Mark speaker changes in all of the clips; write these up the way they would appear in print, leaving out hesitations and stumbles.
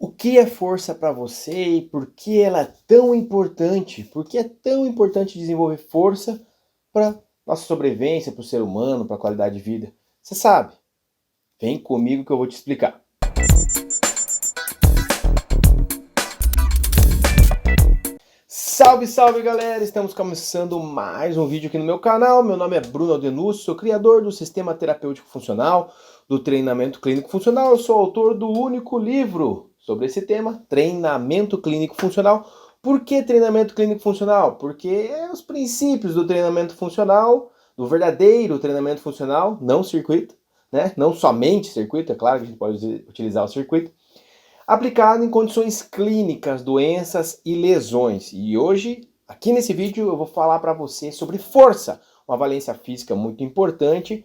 Speaker 1: O que é força para você e por que ela é tão importante? Por que é tão importante desenvolver força para nossa sobrevivência, para o ser humano, para a qualidade de vida? Você sabe? Vem comigo que eu vou te explicar. Salve, salve galera! Estamos começando mais um vídeo aqui no meu canal. Meu nome é Bruno Aldenúcio, sou criador do Sistema Terapêutico Funcional, do Treinamento Clínico Funcional. Eu sou autor do único livro sobre esse tema, Treinamento Clínico Funcional. Por que treinamento clínico funcional? Porque os princípios do treinamento funcional, do verdadeiro treinamento funcional, não circuito, né? Não somente circuito, é claro que a gente pode utilizar o circuito, aplicado em condições clínicas, doenças e lesões. E hoje, aqui nesse vídeo, eu vou falar para você sobre força, uma valência física muito importante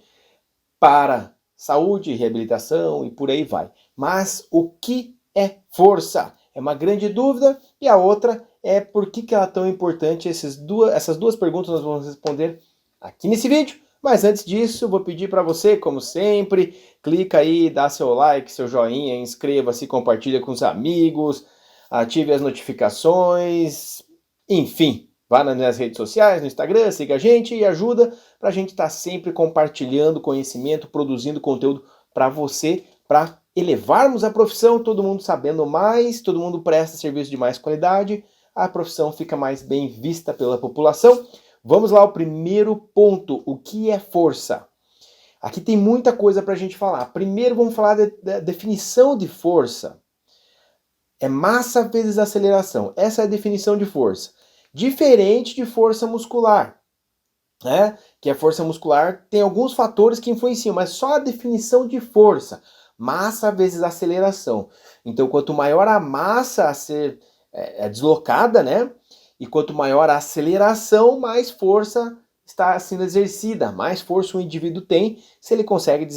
Speaker 1: para saúde, reabilitação e por aí vai. Mas o que é força? É uma grande dúvida. E a outra é por que ela é tão importante. Essas duas perguntas nós vamos responder aqui nesse vídeo. Mas antes disso, eu vou pedir para você, como sempre, clica aí, dá seu like, seu joinha, inscreva-se, compartilha com os amigos, ative as notificações, enfim, vá nas minhas redes sociais, no Instagram, siga a gente e ajuda para a gente estar sempre compartilhando conhecimento, produzindo conteúdo para você, para elevarmos a profissão, todo mundo sabendo mais, todo mundo presta serviço de mais qualidade, a profissão fica mais bem vista pela população. Vamos lá, o primeiro ponto, o que é força? Aqui tem muita coisa para a gente falar. Primeiro vamos falar da definição de força. É massa vezes aceleração. Essa é a definição de força. Diferente de força muscular, né? Que a força muscular tem alguns fatores que influenciam, mas só a definição de força. Massa vezes aceleração. Então, quanto maior a massa a ser deslocada, né? E quanto maior a aceleração, mais força está sendo exercida, mais força o indivíduo tem se ele consegue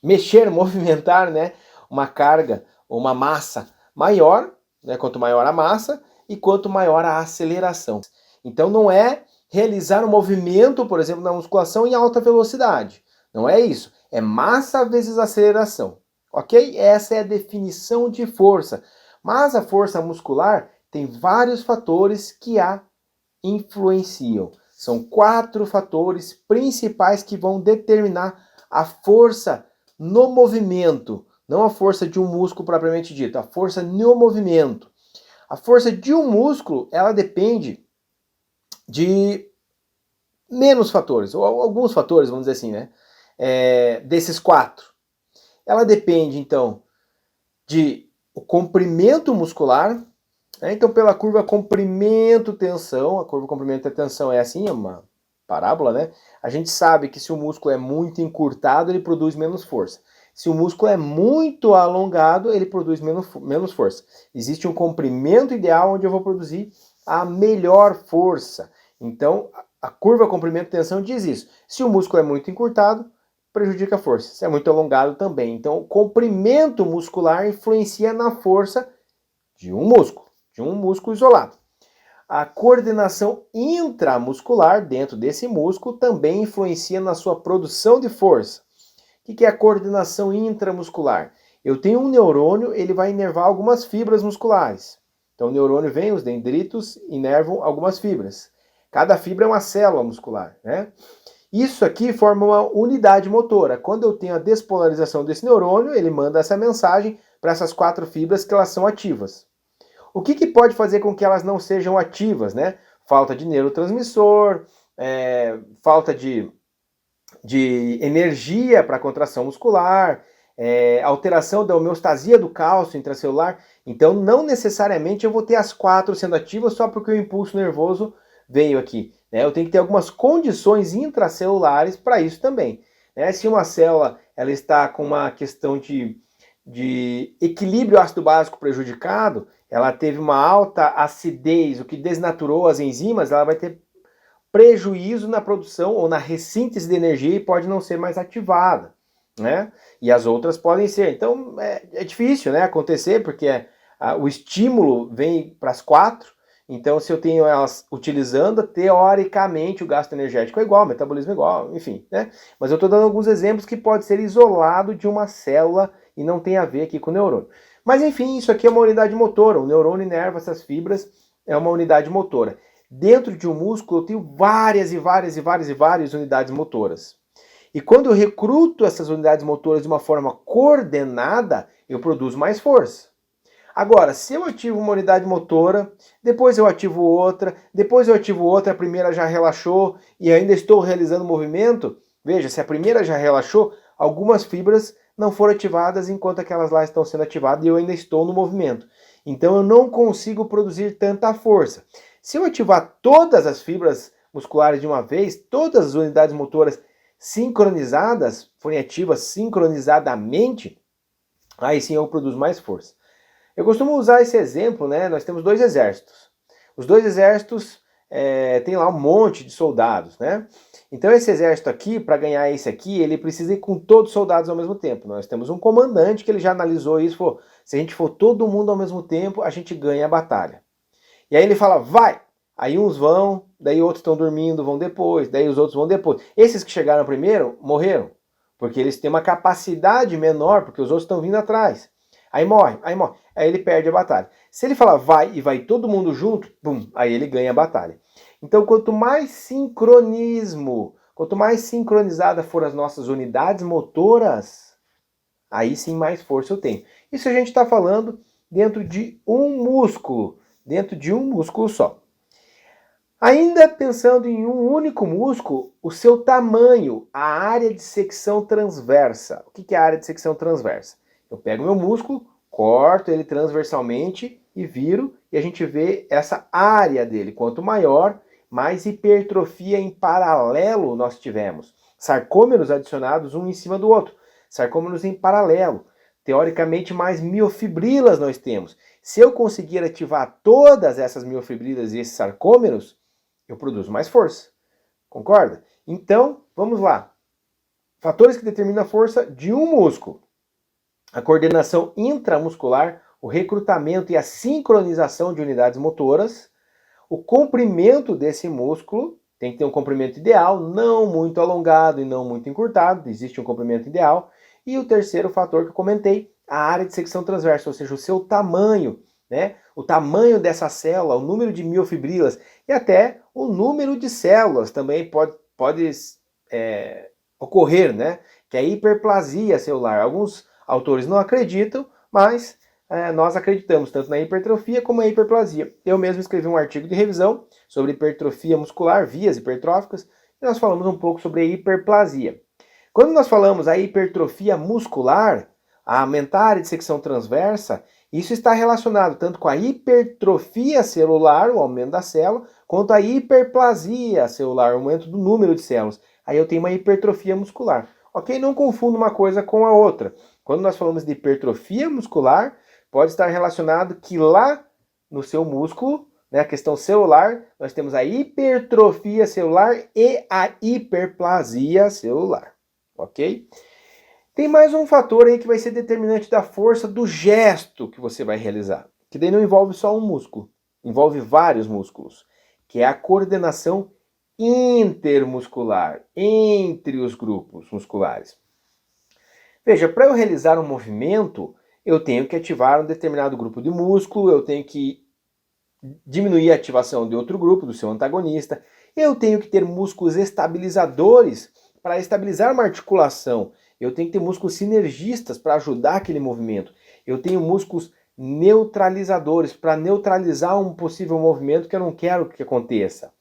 Speaker 1: mexer, movimentar, né, uma carga ou uma massa maior, né, quanto maior a massa e quanto maior a aceleração. Então não é realizar um movimento, por exemplo, na musculação em alta velocidade. Não é isso. É massa vezes aceleração. Ok? Essa é a definição de força. Mas a força muscular tem vários fatores que a influenciam. São 4 fatores principais que vão determinar a força no movimento. Não a força de um músculo propriamente dito, a força no movimento. A força de um músculo, ela depende de menos fatores, ou alguns fatores, vamos dizer assim, né? Desses 4. Ela depende, então, de o comprimento muscular, né? Então, pela curva comprimento-tensão, a curva comprimento-tensão é assim, é uma parábola, né? A gente sabe que se o músculo é muito encurtado, ele produz menos força. Se o músculo é muito alongado, ele produz menos força. Existe um comprimento ideal onde eu vou produzir a melhor força. Então, a curva comprimento-tensão diz isso. Se o músculo é muito encurtado, prejudica a força. Se é muito alongado também. Então, o comprimento muscular influencia na força de um músculo isolado. A coordenação intramuscular dentro desse músculo também influencia na sua produção de força. O que é a coordenação intramuscular? Eu tenho um neurônio, ele vai inervar algumas fibras musculares. Então o neurônio vem, os dendritos inervam algumas fibras. Cada fibra é uma célula muscular, né? Isso aqui forma uma unidade motora. Quando eu tenho a despolarização desse neurônio, ele manda essa mensagem para essas 4 fibras que elas são ativas. O que pode fazer com que elas não sejam ativas, né? Falta de neurotransmissor, falta de energia para a contração muscular, alteração da homeostasia do cálcio intracelular. Então, não necessariamente eu vou ter as 4 sendo ativas só porque o impulso nervoso veio aqui, né? Eu tenho que ter algumas condições intracelulares para isso também, né? Se uma célula ela está com uma questão de equilíbrio ácido básico prejudicado, ela teve uma alta acidez, o que desnaturou as enzimas, ela vai ter prejuízo na produção ou na ressíntese de energia e pode não ser mais ativada, né? E as outras podem ser. Então é difícil, né, acontecer, porque o estímulo vem para as 4, Então, se eu tenho elas utilizando, teoricamente o gasto energético é igual, o metabolismo é igual, enfim, né? Mas eu estou dando alguns exemplos que pode ser isolado de uma célula e não tem a ver aqui com o neurônio. Mas enfim, isso aqui é uma unidade motora. O neurônio inerva essas fibras, é uma unidade motora. Dentro de um músculo eu tenho várias unidades motoras. E quando eu recruto essas unidades motoras de uma forma coordenada, eu produzo mais força. Agora, se eu ativo uma unidade motora, depois eu ativo outra, a primeira já relaxou e ainda estou realizando movimento, veja, se a primeira já relaxou, algumas fibras não foram ativadas enquanto aquelas lá estão sendo ativadas e eu ainda estou no movimento. Então eu não consigo produzir tanta força. Se eu ativar todas as fibras musculares de uma vez, todas as unidades motoras sincronizadas, forem ativas sincronizadamente, aí sim eu produzo mais força. Eu costumo usar esse exemplo, né? Nós temos dois exércitos. Os dois exércitos tem lá um monte de soldados, né? Então esse exército aqui, para ganhar esse aqui, ele precisa ir com todos os soldados ao mesmo tempo. Nós temos um comandante que ele já analisou isso, falou, se a gente for todo mundo ao mesmo tempo, a gente ganha a batalha. E aí ele fala, vai! Aí uns vão, daí outros estão dormindo, vão depois, daí os outros vão depois. Esses que chegaram primeiro, morreram, porque eles têm uma capacidade menor, porque os outros estão vindo atrás. Aí morre. Aí ele perde a batalha. Se ele falar vai e vai todo mundo junto, pum, aí ele ganha a batalha. Então, quanto mais sincronismo, quanto mais sincronizada for as nossas unidades motoras, aí sim mais força eu tenho. Isso a gente está falando dentro de um músculo só. Ainda pensando em um único músculo, o seu tamanho, a área de secção transversa. O que é a área de secção transversa? Eu pego meu músculo, corto ele transversalmente e viro, e a gente vê essa área dele. Quanto maior, mais hipertrofia em paralelo nós tivemos. Sarcômeros adicionados um em cima do outro. Sarcômeros em paralelo. Teoricamente, mais miofibrilas nós temos. Se eu conseguir ativar todas essas miofibrilas e esses sarcômeros, eu produzo mais força. Concorda? Então, vamos lá. Fatores que determinam a força de um músculo. A coordenação intramuscular, o recrutamento e a sincronização de unidades motoras, o comprimento desse músculo, tem que ter um comprimento ideal, não muito alongado e não muito encurtado, existe um comprimento ideal, e o terceiro fator que eu comentei, a área de secção transversa, ou seja, o seu tamanho, né? O tamanho dessa célula, o número de miofibrilas e até o número de células também pode ocorrer, né? Que é a hiperplasia celular. Alguns autores não acreditam, mas nós acreditamos tanto na hipertrofia como na hiperplasia. Eu mesmo escrevi um artigo de revisão sobre hipertrofia muscular, vias hipertróficas, e nós falamos um pouco sobre a hiperplasia. Quando nós falamos a hipertrofia muscular, a aumentar a área de secção transversa, isso está relacionado tanto com a hipertrofia celular, o aumento da célula, quanto a hiperplasia celular, o aumento do número de células. Aí eu tenho uma hipertrofia muscular. Ok? Não confunda uma coisa com a outra. Quando nós falamos de hipertrofia muscular, pode estar relacionado que lá no seu músculo, né, a questão celular, nós temos a hipertrofia celular e a hiperplasia celular. Ok? Tem mais um fator aí que vai ser determinante da força do gesto que você vai realizar. Que daí não envolve só um músculo, envolve vários músculos. Que é a coordenação intermuscular, entre os grupos musculares. Veja, para eu realizar um movimento, eu tenho que ativar um determinado grupo de músculo, eu tenho que diminuir a ativação de outro grupo, do seu antagonista, eu tenho que ter músculos estabilizadores para estabilizar uma articulação, eu tenho que ter músculos sinergistas para ajudar aquele movimento, eu tenho músculos neutralizadores para neutralizar um possível movimento que eu não quero que aconteça.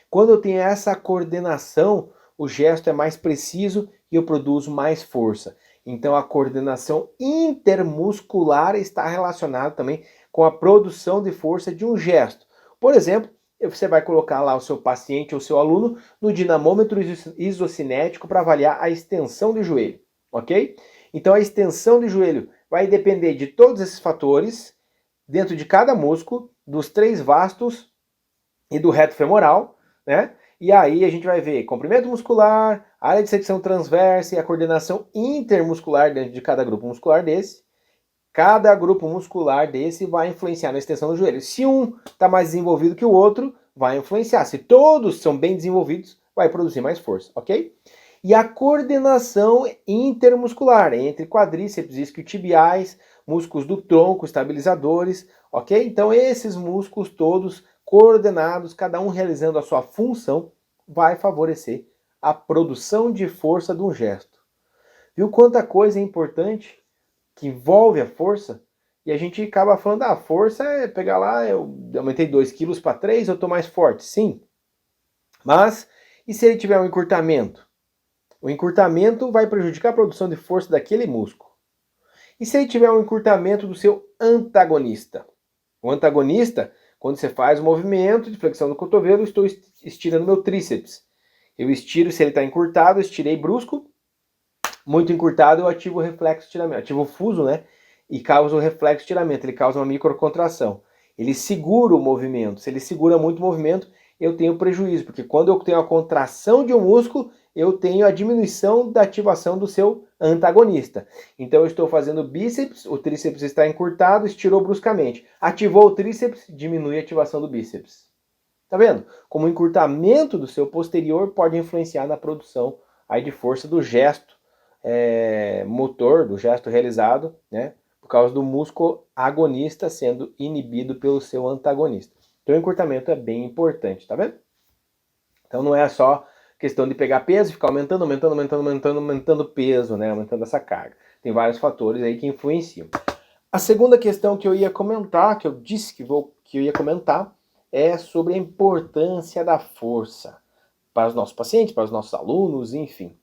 Speaker 1: Quando eu tenho essa coordenação, o gesto é mais preciso e eu produzo mais força. Então a coordenação intermuscular está relacionada também com a produção de força de um gesto. Por exemplo, você vai colocar lá o seu paciente ou o seu aluno no dinamômetro isocinético para avaliar a extensão do joelho, ok? Então a extensão do joelho vai depender de todos esses fatores, dentro de cada músculo, dos três vastos e do reto femoral, né? E aí a gente vai ver comprimento muscular, área de secção transversa e a coordenação intermuscular dentro de cada grupo muscular desse. Cada grupo muscular desse vai influenciar na extensão do joelho. Se um está mais desenvolvido que o outro, vai influenciar. Se todos são bem desenvolvidos, vai produzir mais força, ok? E a coordenação intermuscular entre quadríceps, isquiotibiais, músculos do tronco, estabilizadores, ok? Então esses músculos todos coordenados, cada um realizando a sua função, vai favorecer a produção de força de um gesto. Viu quanta coisa é importante que envolve a força? E a gente acaba falando, a força é pegar lá, eu aumentei 2 quilos para 3, eu estou mais forte. Sim, mas e se ele tiver um encurtamento? O encurtamento vai prejudicar a produção de força daquele músculo. E se ele tiver um encurtamento do seu antagonista? O antagonista, quando você faz o movimento de flexão do cotovelo, eu estou estirando meu tríceps. Eu estiro, se ele está encurtado, eu estirei brusco. Muito encurtado, eu ativo o reflexo estiramento. Ativo o fuso, né? E causa o reflexo estiramento. Ele causa uma microcontração. Ele segura o movimento. Se ele segura muito o movimento, eu tenho prejuízo. Porque quando eu tenho a contração de um músculo, eu tenho a diminuição da ativação do seu antagonista. Então eu estou fazendo bíceps, o tríceps está encurtado, estirou bruscamente. Ativou o tríceps, diminui a ativação do bíceps. Tá vendo? Como o encurtamento do seu posterior pode influenciar na produção aí de força do gesto motor, do gesto realizado, né? Por causa do músculo agonista sendo inibido pelo seu antagonista. Então o encurtamento é bem importante, tá vendo? Então não é só questão de pegar peso e ficar aumentando o peso, né? Aumentando essa carga. Tem vários fatores aí que influenciam. A segunda questão que eu ia comentar, que eu disse que eu ia comentar, é sobre a importância da força para os nossos pacientes, para os nossos alunos, enfim.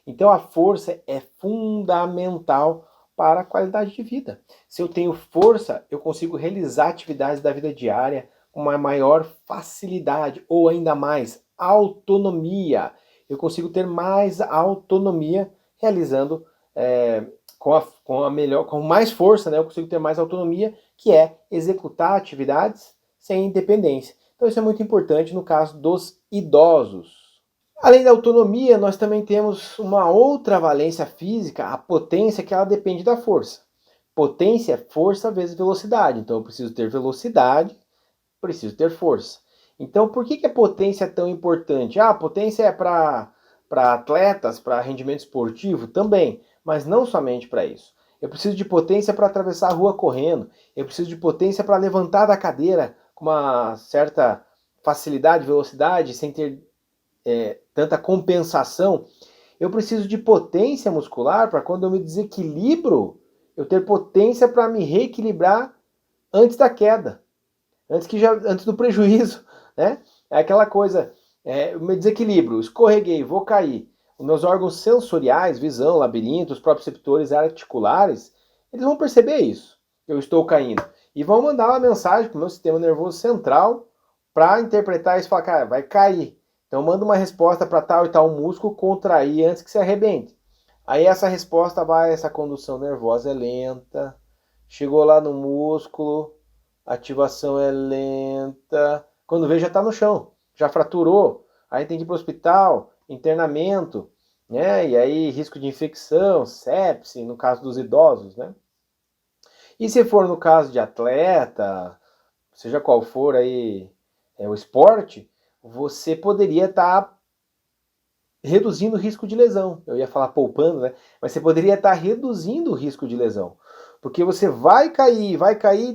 Speaker 1: Então a força é fundamental para a qualidade de vida. Se eu tenho força, eu consigo realizar atividades da vida diária com uma maior facilidade ou ainda mais autonomia. Eu consigo ter mais autonomia realizando com mais força, né? Eu consigo ter mais autonomia, que é executar atividades sem independência. Então isso é muito importante no caso dos idosos. Além da autonomia, nós também temos uma outra valência física, a potência, que ela depende da força. Potência é força vezes velocidade. Então eu preciso ter velocidade, preciso ter força. Então por que a potência é tão importante? A potência é para atletas, para rendimento esportivo também, mas não somente para isso. Eu preciso de potência para atravessar a rua correndo. Eu preciso de potência para levantar da cadeira com uma certa facilidade, velocidade, sem ter tanta compensação. Eu preciso de potência muscular para quando eu me desequilibro, eu ter potência para me reequilibrar antes da queda, antes do prejuízo, né? É aquela coisa, eu me desequilibro, escorreguei, vou cair. Os meus órgãos sensoriais, visão, labirinto, os proprioceptores articulares, eles vão perceber isso, eu estou caindo. E vão mandar uma mensagem para o meu sistema nervoso central para interpretar isso e falar, cara, vai cair. Então manda uma resposta para tal e tal músculo contrair antes que se arrebente. Aí essa resposta essa condução nervosa é lenta, chegou lá no músculo, a ativação é lenta, quando vê já está no chão, já fraturou, aí tem que ir para o hospital, internamento, né? E aí risco de infecção, sepse, no caso dos idosos, né? E se for no caso de atleta, seja qual for aí o esporte, você poderia estar reduzindo o risco de lesão. Eu ia falar poupando, né? Mas você poderia estar reduzindo o risco de lesão. Porque você vai cair,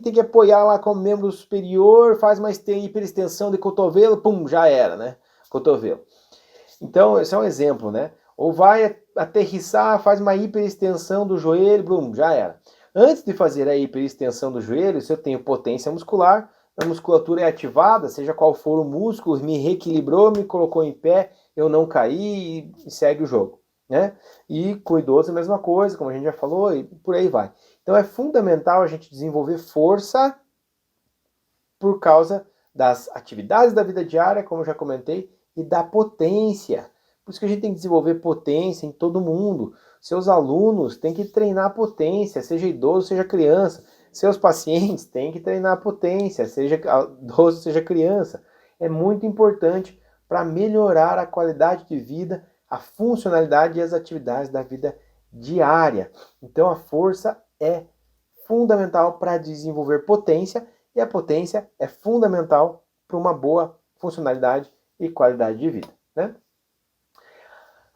Speaker 1: tem que apoiar lá com o membro superior, faz mais hiperextensão de cotovelo, pum, já era, né? Cotovelo. Então, esse é um exemplo, né? Ou vai aterrissar, faz uma hiperextensão do joelho, bum, já era. Antes de fazer a hiperextensão do joelho, se eu tenho potência muscular, a musculatura é ativada, seja qual for o músculo, me reequilibrou, me colocou em pé, eu não caí e segue o jogo, né? E com o idoso a mesma coisa, como a gente já falou, e por aí vai. Então é fundamental a gente desenvolver força por causa das atividades da vida diária, como eu já comentei, e da potência. Por isso que a gente tem que desenvolver potência em todo mundo. Seus alunos têm que treinar potência, seja idoso, seja criança. Seus pacientes têm que treinar potência, seja idoso, seja criança. É muito importante para melhorar a qualidade de vida, a funcionalidade e as atividades da vida diária. Então a força é fundamental para desenvolver potência, e a potência é fundamental para uma boa funcionalidade e qualidade de vida, né?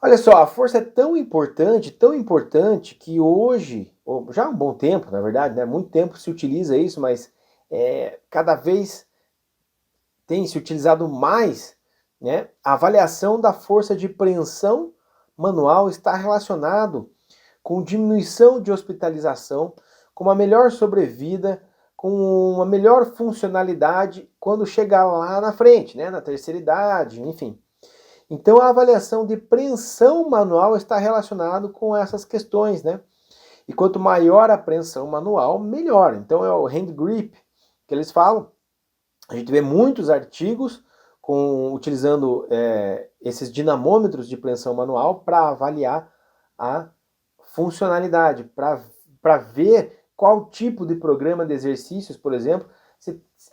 Speaker 1: Olha só, a força é tão importante que hoje, ou já há um bom tempo, na verdade, né, muito tempo se utiliza isso, mas cada vez tem se utilizado mais, né, a avaliação da força de preensão manual está relacionado com diminuição de hospitalização, com uma melhor sobrevida, com uma melhor funcionalidade quando chegar lá na frente, né, na terceira idade, enfim. Então a avaliação de preensão manual está relacionado com essas questões, né? E quanto maior a preensão manual, melhor. Então é o hand grip que eles falam. A gente vê muitos artigos utilizando esses dinamômetros de preensão manual para avaliar a funcionalidade, para ver qual tipo de programa de exercícios, por exemplo,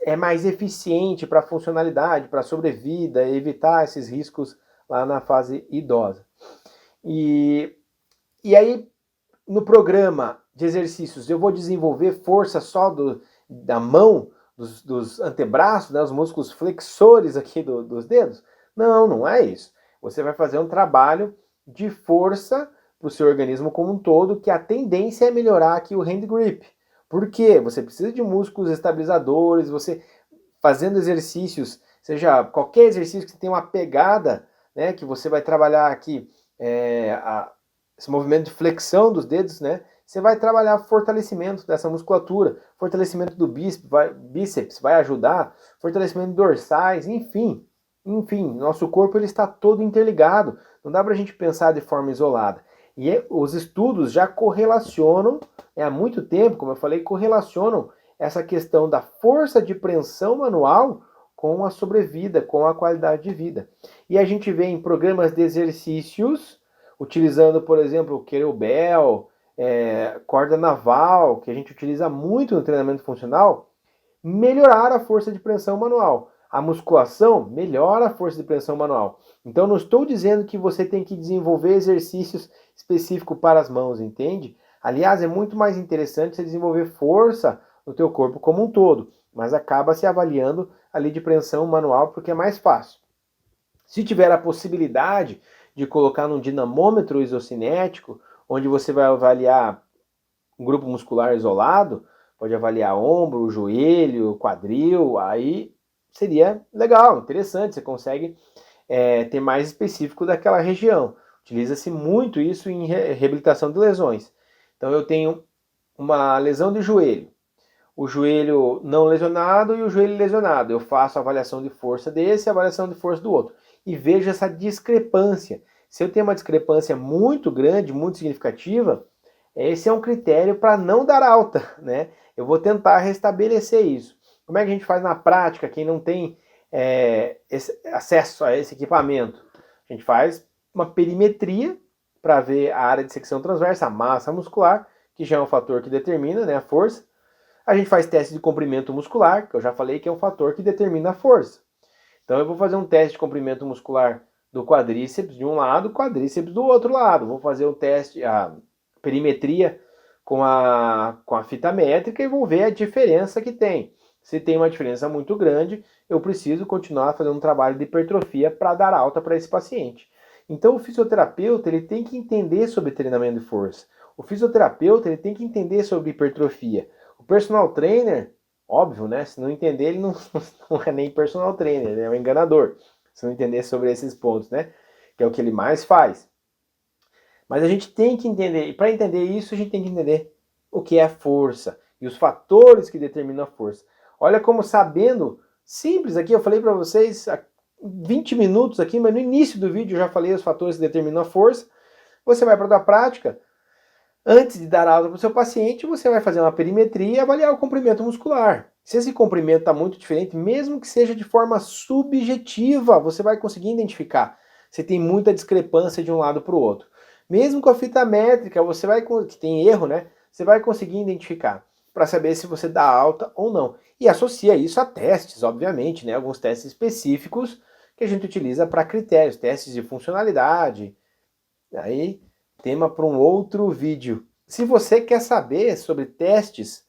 Speaker 1: é mais eficiente para a funcionalidade, para a sobrevida, evitar esses riscos lá na fase idosa. E aí, no programa de exercícios, eu vou desenvolver força só da mão, dos antebraços, né, os músculos flexores aqui dos dedos? Não, não é isso. Você vai fazer um trabalho de força para o seu organismo como um todo, que a tendência é melhorar aqui o hand grip. Por quê? Você precisa de músculos estabilizadores, você fazendo exercícios, seja qualquer exercício que tenha uma pegada, né, que você vai trabalhar aqui esse movimento de flexão dos dedos, né, você vai trabalhar fortalecimento dessa musculatura, fortalecimento do bíceps vai ajudar, fortalecimento dorsais, enfim, nosso corpo ele está todo interligado, não dá para a gente pensar de forma isolada. E os estudos já correlacionam, há muito tempo, como eu falei, correlacionam essa questão da força de preensão manual com a sobrevida, com a qualidade de vida. E a gente vê em programas de exercícios, utilizando, por exemplo, o kettlebell, corda naval, que a gente utiliza muito no treinamento funcional, melhorar a força de preensão manual. A musculação melhora a força de preensão manual. Então não estou dizendo que você tem que desenvolver exercícios específicos para as mãos, entende? Aliás, é muito mais interessante você desenvolver força no teu corpo como um todo, mas acaba se avaliando ali de preensão manual porque é mais fácil. Se tiver a possibilidade de colocar num dinamômetro isocinético, onde você vai avaliar um grupo muscular isolado, pode avaliar ombro, joelho, quadril, aí seria legal, interessante, você consegue ter mais específico daquela região. Utiliza-se muito isso em reabilitação de lesões. Então eu tenho uma lesão de joelho, o joelho não lesionado e o joelho lesionado. Eu faço a avaliação de força desse e a avaliação de força do outro. E vejo essa discrepância. Se eu tenho uma discrepância muito grande, muito significativa, esse é um critério para não dar alta, né? Eu vou tentar restabelecer isso. Como é que a gente faz na prática, quem não tem acesso a esse equipamento? A gente faz uma perimetria para ver a área de secção transversa, a massa muscular, que já é um fator que determina, né, a força. A gente faz teste de comprimento muscular, que eu já falei que é um fator que determina a força. Então eu vou fazer um teste de comprimento muscular do quadríceps de um lado, quadríceps do outro lado. Vou fazer um teste, a perimetria com a fita métrica e vou ver a diferença que tem. Se tem uma diferença muito grande, eu preciso continuar fazendo um trabalho de hipertrofia para dar alta para esse paciente. Então o fisioterapeuta ele tem que entender sobre treinamento de força. O fisioterapeuta ele tem que entender sobre hipertrofia. O personal trainer, óbvio, né? Se não entender, ele não é nem personal trainer, ele é um enganador. Se não entender sobre esses pontos, né? Que é o que ele mais faz. Mas a gente tem que entender, e para entender isso, a gente tem que entender o que é força e os fatores que determinam a força. Olha como sabendo, simples aqui, eu falei para vocês há 20 minutos aqui, mas no início do vídeo eu já falei os fatores que determinam a força. Você vai para a prática, antes de dar aula para o seu paciente, você vai fazer uma perimetria e avaliar o comprimento muscular. Se esse comprimento está muito diferente, mesmo que seja de forma subjetiva, você vai conseguir identificar se tem muita discrepância de um lado para o outro. Mesmo com a fita métrica, que tem erro, né? Você vai conseguir identificar para saber se você dá alta ou não. E associa isso a testes, obviamente, né? Alguns testes específicos que a gente utiliza para critérios, testes de funcionalidade. Aí, tema para um outro vídeo. Se você quer saber sobre testes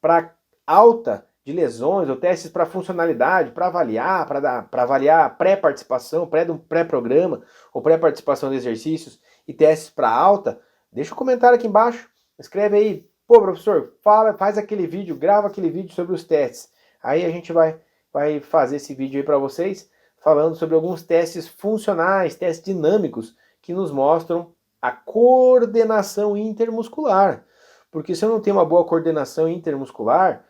Speaker 1: para alta de lesões, ou testes para funcionalidade, para avaliar pré-participação, pré-programa, ou pré-participação de exercícios e testes para alta, deixa um comentário aqui embaixo, escreve aí, pô professor, faz aquele vídeo, grava aquele vídeo sobre os testes. Aí a gente vai fazer esse vídeo aí para vocês, falando sobre alguns testes funcionais, testes dinâmicos, que nos mostram a coordenação intermuscular. Porque se eu não tenho uma boa coordenação intermuscular,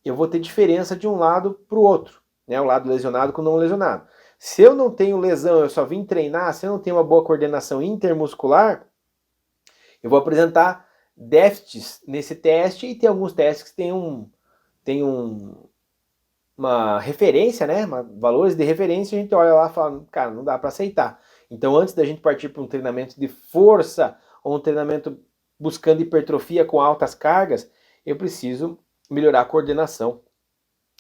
Speaker 1: eu vou ter diferença de um lado para o outro, né? O lado lesionado com o não lesionado. Se eu não tenho lesão, eu só vim treinar, se eu não tenho uma boa coordenação intermuscular, eu vou apresentar déficits nesse teste, e tem alguns testes que tem uma referência, né? Valores de referência, a gente olha lá e fala, cara, não dá para aceitar. Então, antes da gente partir para um treinamento de força ou um treinamento buscando hipertrofia com altas cargas, eu preciso melhorar a coordenação.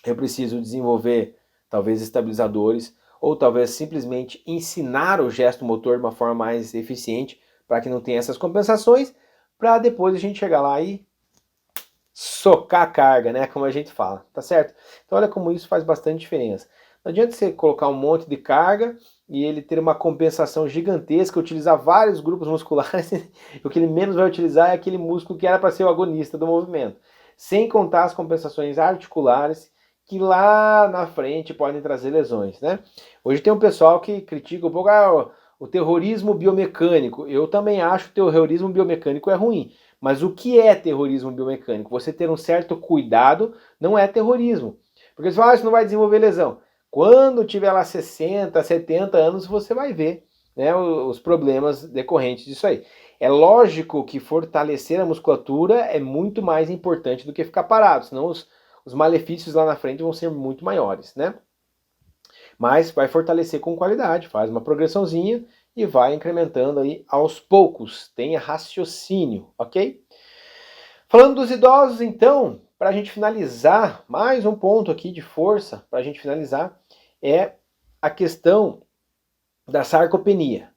Speaker 1: Eu preciso desenvolver, talvez, estabilizadores, ou talvez simplesmente ensinar o gesto motor de uma forma mais eficiente, para que não tenha essas compensações, para depois a gente chegar lá e socar a carga, né? Como a gente fala, tá certo? Então olha como isso faz bastante diferença. Não adianta você colocar um monte de carga e ele ter uma compensação gigantesca, utilizar vários grupos musculares, o que ele menos vai utilizar é aquele músculo que era para ser o agonista do movimento. Sem contar as compensações articulares, que lá na frente podem trazer lesões, né? Hoje tem um pessoal que critica um pouco o terrorismo biomecânico. Eu também acho que o terrorismo biomecânico é ruim. Mas o que é terrorismo biomecânico? Você ter um certo cuidado não é terrorismo. Porque você fala, isso não vai desenvolver lesão. Quando tiver lá 60, 70 anos, você vai ver, né, os problemas decorrentes disso aí. É lógico que fortalecer a musculatura é muito mais importante do que ficar parado, senão os malefícios lá na frente vão ser muito maiores, né? Mas vai fortalecer com qualidade, faz uma progressãozinha e vai incrementando aí aos poucos. Tenha raciocínio, ok? Falando dos idosos, então, para a gente finalizar, mais um ponto aqui de força, para a gente finalizar, é a questão da sarcopenia.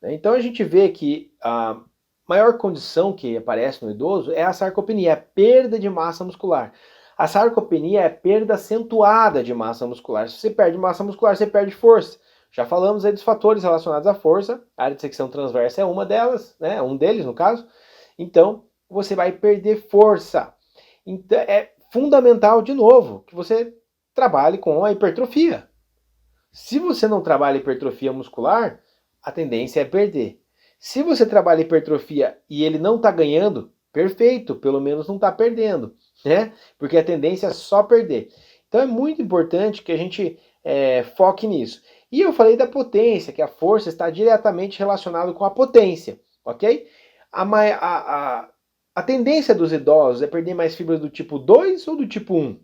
Speaker 1: Então a gente vê que a maior condição que aparece no idoso é a sarcopenia, a perda de massa muscular. A sarcopenia é a perda acentuada de massa muscular. Se você perde massa muscular, você perde força. Já falamos aí dos fatores relacionados à força, a área de secção transversa é uma delas, né? Um deles no caso. Então, você vai perder força. Então, é fundamental, de novo, que você trabalhe com a hipertrofia. Se você não trabalha hipertrofia muscular, a tendência é perder. Se você trabalha hipertrofia e ele não está ganhando, perfeito, pelo menos não está perdendo, né? Porque a tendência é só perder. Então é muito importante que a gente foque nisso. E eu falei da potência, que a força está diretamente relacionada com a potência, ok? A tendência dos idosos é perder mais fibras do tipo 2 ou do tipo 1?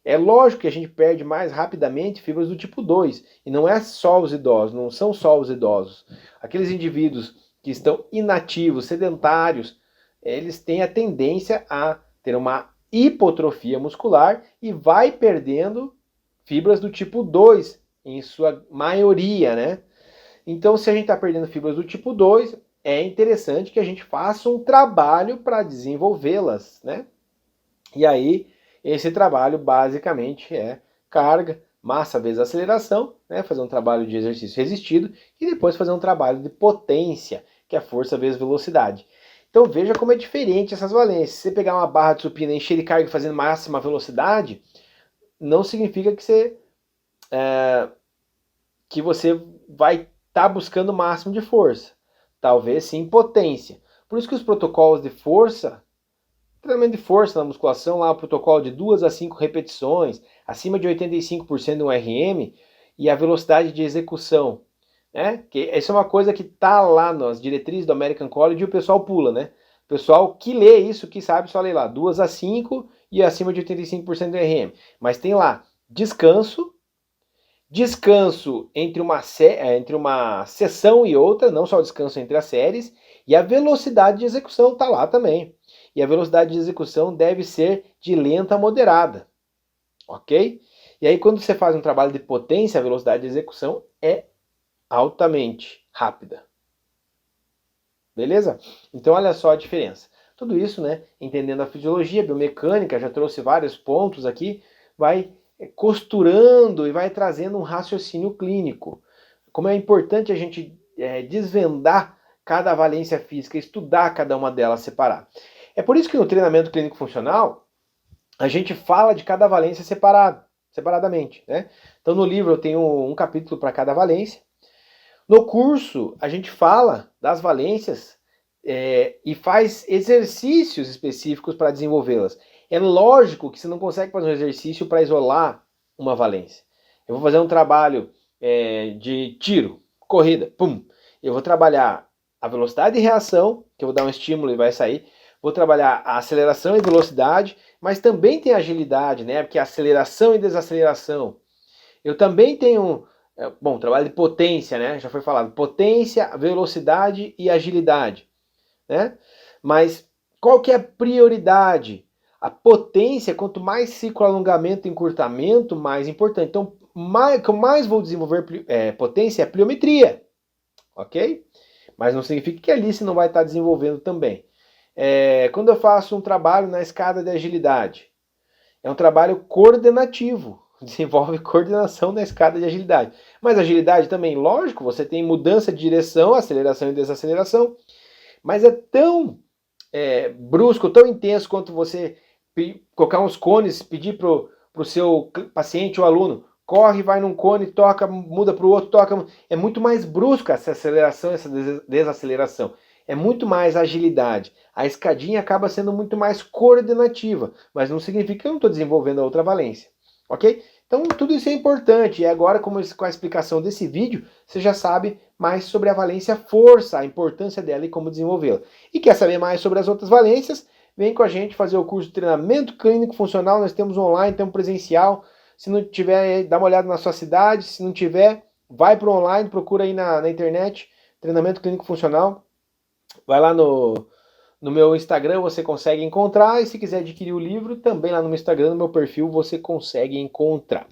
Speaker 1: É lógico que a gente perde mais rapidamente fibras do tipo 2. E não é só os idosos, não são só os idosos. Aqueles indivíduos que estão inativos, sedentários, eles têm a tendência a ter uma hipotrofia muscular e vai perdendo fibras do tipo 2, em sua maioria, né? Então, se a gente está perdendo fibras do tipo 2, é interessante que a gente faça um trabalho para desenvolvê-las, né? E aí, esse trabalho basicamente é carga, massa vezes aceleração, né? Fazer um trabalho de exercício resistido e depois fazer um trabalho de potência, que é força vezes velocidade. Então veja como é diferente essas valências. Se você pegar uma barra de supino, encher de carga fazendo máxima velocidade, não significa que você vai estar buscando o máximo de força. Talvez sim potência. Por isso que os protocolos de força, treinamento de força na musculação, lá o protocolo de 2 a 5 repetições, acima de 85% de um RM, e a velocidade de execução, né? Que isso é uma coisa que tá lá nas diretrizes do American College e o pessoal pula, né? O pessoal que lê isso, que sabe, só lê lá 2 a 5 e acima de 85% do RM. Mas tem lá descanso entre uma sessão e outra, não só o descanso entre as séries, e a velocidade de execução está lá também. E a velocidade de execução deve ser de lenta a moderada, ok? E aí quando você faz um trabalho de potência, a velocidade de execução é altamente rápida. Beleza? Então olha só a diferença. Tudo isso, né, entendendo a fisiologia, a biomecânica, já trouxe vários pontos aqui, vai costurando e vai trazendo um raciocínio clínico. Como é importante a gente desvendar cada valência física, estudar cada uma delas separada. É por isso que no treinamento clínico funcional, a gente fala de cada valência separadamente, né? Então no livro eu tenho um capítulo para cada valência. No curso, a gente fala das valências e faz exercícios específicos para desenvolvê-las. É lógico que você não consegue fazer um exercício para isolar uma valência. Eu vou fazer um trabalho de tiro, corrida, pum. Eu vou trabalhar a velocidade de reação, que eu vou dar um estímulo e vai sair. Vou trabalhar a aceleração e velocidade, mas também tem agilidade, né? Porque aceleração e desaceleração. Eu também tenho, trabalho de potência, né? Já foi falado, potência, velocidade e agilidade, né? Mas qual que é a prioridade? A potência, quanto mais ciclo alongamento e encurtamento, mais importante. Então, o que eu mais vou desenvolver potência é pliometria, ok? Mas não significa que ali você não vai estar desenvolvendo também. Quando eu faço um trabalho na escada de agilidade, é um trabalho coordenativo, desenvolve coordenação na escada de agilidade. Mas agilidade também, lógico, você tem mudança de direção, aceleração e desaceleração, mas é tão brusco, tão intenso quanto você colocar uns cones, pedir para o seu paciente ou aluno, corre, vai num cone, toca, muda para o outro, toca. É muito mais brusca essa aceleração, essa desaceleração. É muito mais agilidade. A escadinha acaba sendo muito mais coordenativa, mas não significa que eu não estou desenvolvendo a outra valência, ok? Então tudo isso é importante e agora com a explicação desse vídeo, você já sabe mais sobre a valência força, a importância dela e como desenvolvê-la. E quer saber mais sobre as outras valências? Vem com a gente fazer o curso de treinamento clínico funcional, nós temos online, temos presencial. Se não tiver, dá uma olhada na sua cidade, se não tiver, vai para o online, procura aí na internet, treinamento clínico funcional. Vai lá no meu Instagram, você consegue encontrar, e se quiser adquirir o livro, também lá no meu Instagram, no meu perfil, você consegue encontrar.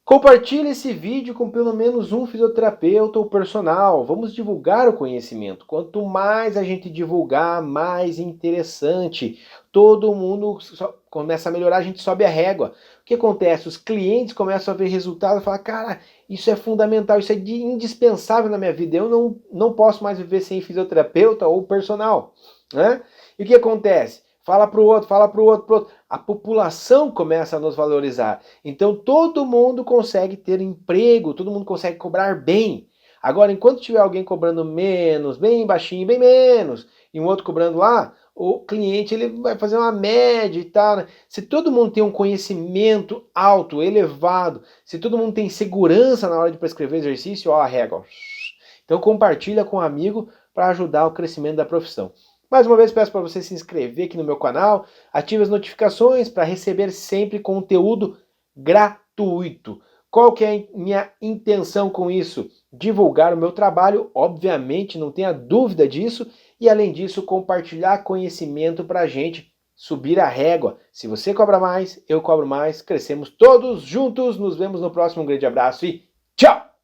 Speaker 1: Compartilhe esse vídeo com pelo menos um fisioterapeuta ou personal. Vamos divulgar o conhecimento. Quanto mais a gente divulgar, mais interessante. Todo mundo começa a melhorar, a gente sobe a régua. O que acontece? Os clientes começam a ver resultado e falam, cara, isso é fundamental, isso é indispensável na minha vida. Eu não posso mais viver sem fisioterapeuta ou personal, né? E o que acontece? Fala para o outro, fala para o outro. A população começa a nos valorizar. Então todo mundo consegue ter emprego, todo mundo consegue cobrar bem. Agora, enquanto tiver alguém cobrando menos, bem baixinho, bem menos, e um outro cobrando lá, o cliente ele vai fazer uma média e tal, né? Se todo mundo tem um conhecimento alto, elevado, se todo mundo tem segurança na hora de prescrever exercício, ó a régua. Então compartilha com um amigo para ajudar o crescimento da profissão. Mais uma vez peço para você se inscrever aqui no meu canal, ative as notificações para receber sempre conteúdo gratuito. Qual que é a minha intenção com isso? Divulgar o meu trabalho, obviamente, não tenha dúvida disso, e além disso, compartilhar conhecimento para a gente subir a régua. Se você cobra mais, eu cobro mais, crescemos todos juntos, nos vemos no próximo, um grande abraço e tchau!